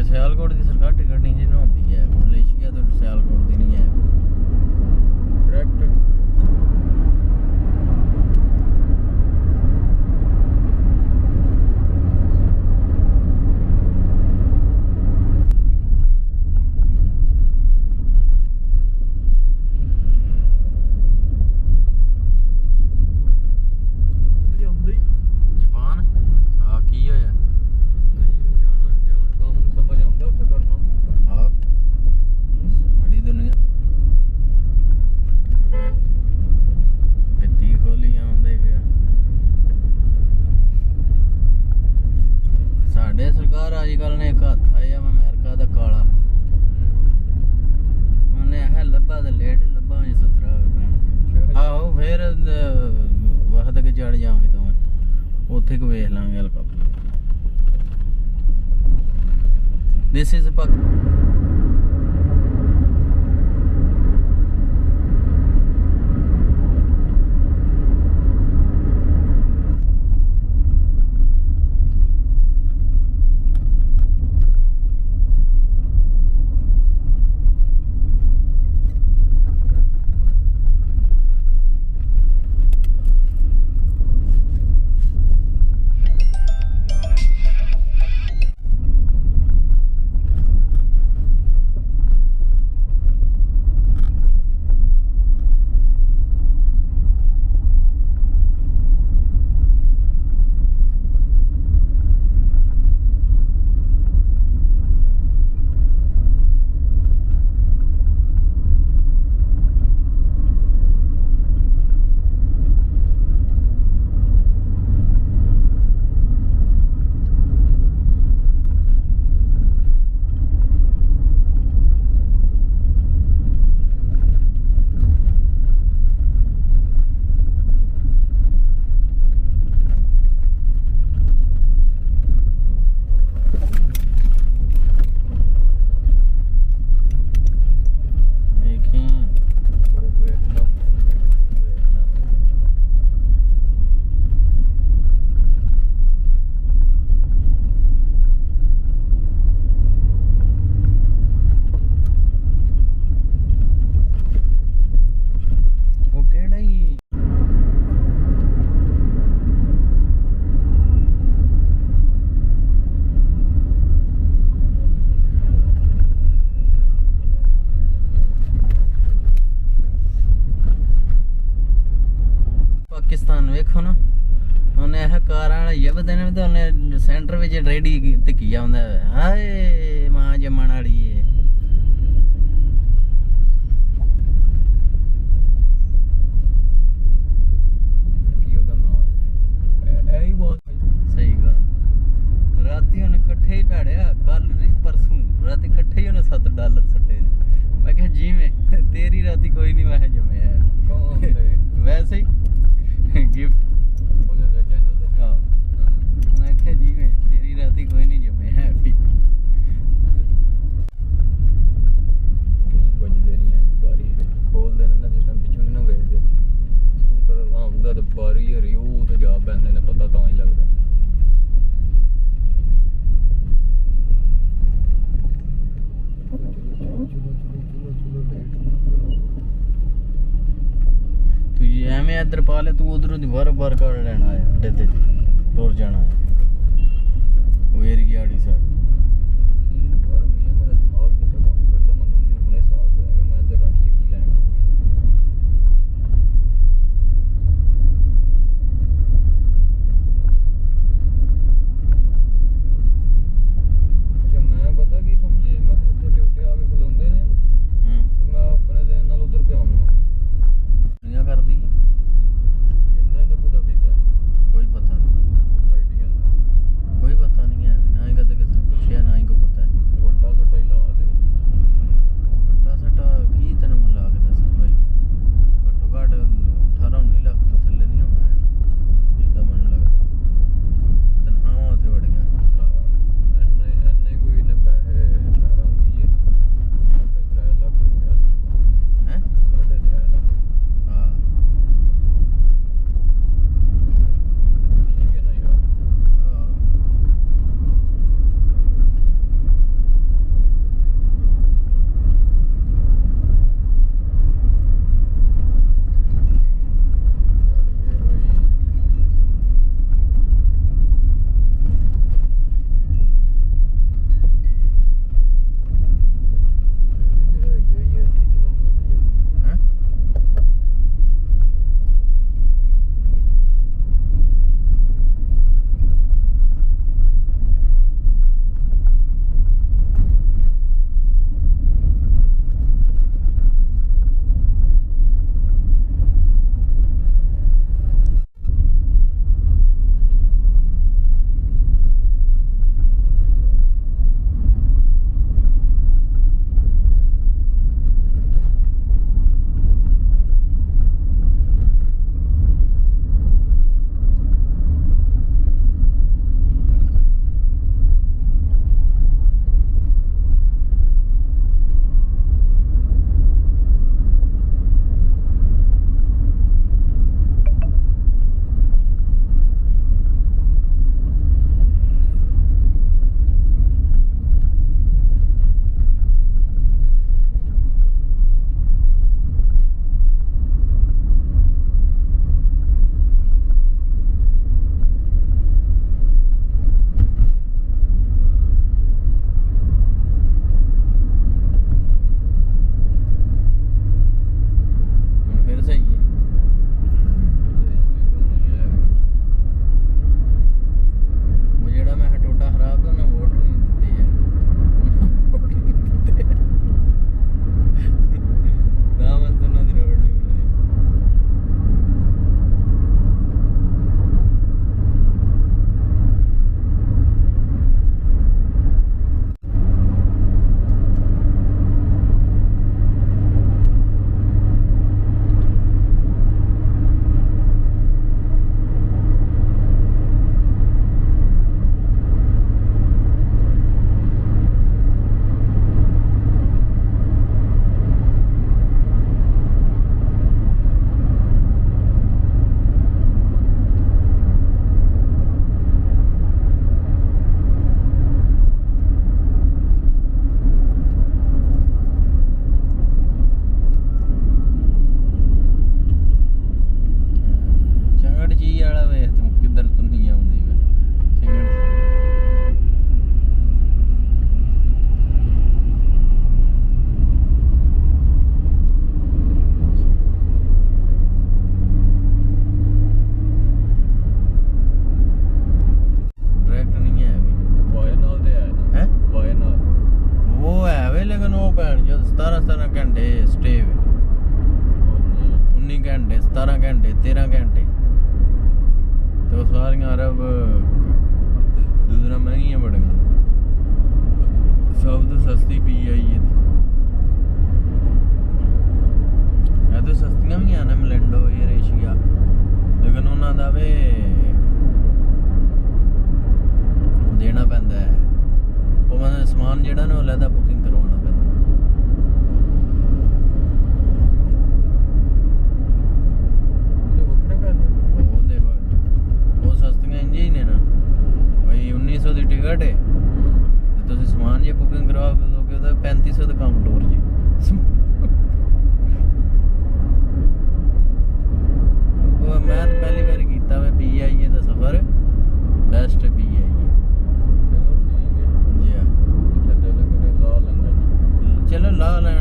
ਸਿਆਲਕੋਟ ਦੀ ਸਰਕਾਰ ਟਿਕਟ ਨਹੀਂ ਜਿਹਨੂੰ ਹੁੰਦੀ ਹੈ, ਮਲੇਸ਼ੀਆ ਤੋਂ ਸਿਆਲਕੋਟ ਦੀ ਨਹੀਂ ਹੈ ਡਾਇਰੈਕਟ। ਸਰਕਾਰ ਅੱਜ ਕੱਲ ਨੇ ਇੱਕ ਹੱਥ ਆਇਆ ਅਮਰੀਕਾ ਦਾ ਕਾਲਾ, ਉਹਨੇ ਇਹ ਲੱਭਾ ਤੇ ਲੇਟ ਲੱਭਾ ਨਹੀਂ ਸਤਰਾ ਹੋਵੇ ਭੈਣ। ਆਹੋ ਫਿਰ ਵਖਤ ਕੇ ਚੜ ਜਾਵਾਂਗੇ ਦੋਵੇਂ, ਉੱਥੇ ਕੋ ਵੇਖ ਲਾਂਗੇ ਹਲਕਾ। ਦਿਸ ਇਜ਼ ਪਾਕਿਸਤਾਨ ਵੇਖੋ ਨਾ, ਉਹਨੇ ਇਹ ਕਾਰਾਂ ਵਾਲਾ ਜਬਦੇ ਨੇ ਤੇ ਉਹਨੇ ਸੈਂਟਰ ਵਿੱਚ ਰੇੜੀ ਧੱਕੀ ਆਉਂਦਾ। ਹਾਏ ਮਾਂ ਜੰਮਣ ਵਾਲੀ ਏ। ਕੀ ਉਹਦਾ ਨਾਮ ਹੈ? ਇਹੀ ਬਹੁਤ ਸਹੀ ਗੱਲ। ਰਾਤੀ ਉਹਨੇ ਇਕੱਠੇ ਹੀ ਭੈੜਿਆ, ਕੱਲ ਨਹੀਂ ਪਰਸੋਂ ਰਾਤੀ ਇਕੱਠੇ ਹੀ ਉਹਨੇ $7 ਸੱਟੇ ਨੇ। ਮੈਂ ਕਿਹਾ ਜਿਵੇਂ ਤੇਰੀ ਰਾਤੀ ਕੋਈ ਨਹੀਂ, ਮੈਂ ਜੰਮਿਆ ਵੈਸੇ ਹੀ ਗਿਫਟ ਉਹਦੇ ਚੈਨਲ ਤੇ। ਹਾਂ ਮੈਂ ਕਿਹਾ ਜਿਵੇਂ ਤੇਰੀ ਰਾਤੀ ਕੋਈ ਨਹੀਂ ਜੰਮਿਆ ਹੈ ਵੀ। ਵੱਜਦੇ ਨਹੀਂ ਹੈ ਬਾਰੀ ਖੋਲਦੇ ਨੇ ਨਾ, ਜਿਸ ਟਾਈਮ ਪਿੱਛੋਂ ਨਹੀਂ ਨਾ ਵੇਖਦੇ ਸਕੂਟਰ ਆਉਂਦਾ ਤੇ ਬਾਰੀ ਹਰੀ ਉਹ ਤੇ ਜਾ ਪੈਂਦੇ ਨੇ, ਪਤਾ ਤਾਂ ਹੀ ਲੱਗਦਾ। ਐਵੇਂ ਇੱਧਰ ਪਾ ਲੈ, ਤੂੰ ਉਧਰੋਂ ਦੀ ਬਾਰ ਕੱਢ ਲੈਣਾ ਹੈ, ਅੱਡੇ ਤੇ ਟੁਰ ਜਾਣਾ ਹੈ ਉਹ ਏਰੀਆ ਵਾਲੀ ਸਾਈਡ। ਮੇਰਾ ਦਿਮਾਗ ਨਹੀਂ ਕੰਮ ਕਰਦਾ, ਮੈਨੂੰ ਵੀ ਹੁਣੇ ਸਾਹਸ ਹੋਇਆ ਕਿ ਮੈਂ ਇੱਧਰ ਰਸ਼ ਕੀ ਲੈਣਾ। ਅੱਛਾ ਮੈਂ ਪਤਾ ਕੀ ਸਮਝੇ, ਮੈਂ ਕਿਹਾ ਇੱਥੇ ਟਿਊਟੇ ਆ ਕੇ ਖਲੋਂਦੇ ਨੇ ਤੇ ਮੈਂ ਆਪਣੇ ਦੇ ਨਾਲ ਉਧਰ ਪਿਆ ਆਉਣਾ ਕਰਦੀ ਕੋਈ ਪਤਾ ਨਹੀਂ। 17 ਘੰਟੇ ਸਟੇ 19 ਘੰਟੇ 17 ਘੰਟੇ 13 ਘੰਟੇ ਤੇ ਉਹ ਸਾਰੀਆਂ ਅਰਬ ਦੂਸਰਾ ਮਹਿੰਗੀਆਂ ਬੜੀਆਂ ਸਭ ਤੋਂ ਸਸਤੀ PI ਇਹ ਤਾਂ ਸਸਤੀਆਂ ਵੀ ਆ ਨਾ ਮਲੈਂਡੋ 에ਅਰ ਏਸ਼ੀਆ ਲੇਕਿਨ ਉਹਨਾਂ ਦਾ ਵੇ ਦੇਣਾ ਪੈਂਦਾ ਹੈ ਉਹਨਾਂ ਦਾ ਸਮਾਨ ਜਿਹੜਾ ਨਾ ਉਹ ਲੈਦਾ ਬੁਕਿੰਗ ਕਰਵਾਉਣਾ ਪੈਂਦਾ ਉਹ ਸਸਤੀਆਂ ਇੰਝ ਹੀ ਨੇ ਨਾ ਬਈ 1900 ਦੀ ਟਿਕਟ ਹੈ ਤੇ ਤੁਸੀਂ ਸਮਾਨ ਜੇ ਬੁਕਿੰਗ ਕਰਵਾਓਗੇ ਤਾਂ 3500 ਦਾ ਕੰਮ ਟੋਰ ਜੀ ਮੈਂ ਤਾਂ ਪਹਿਲੀ ਵਾਰੀ ਕੀਤਾ ਵੇ PIA ਦਾ ਸਫ਼ਰ ਬੈਸਟ PIA ਚਲੋ ਠੀਕ ਹੈ ਜੀ ਚਲੋ ਲਾ ਲੈਣਾ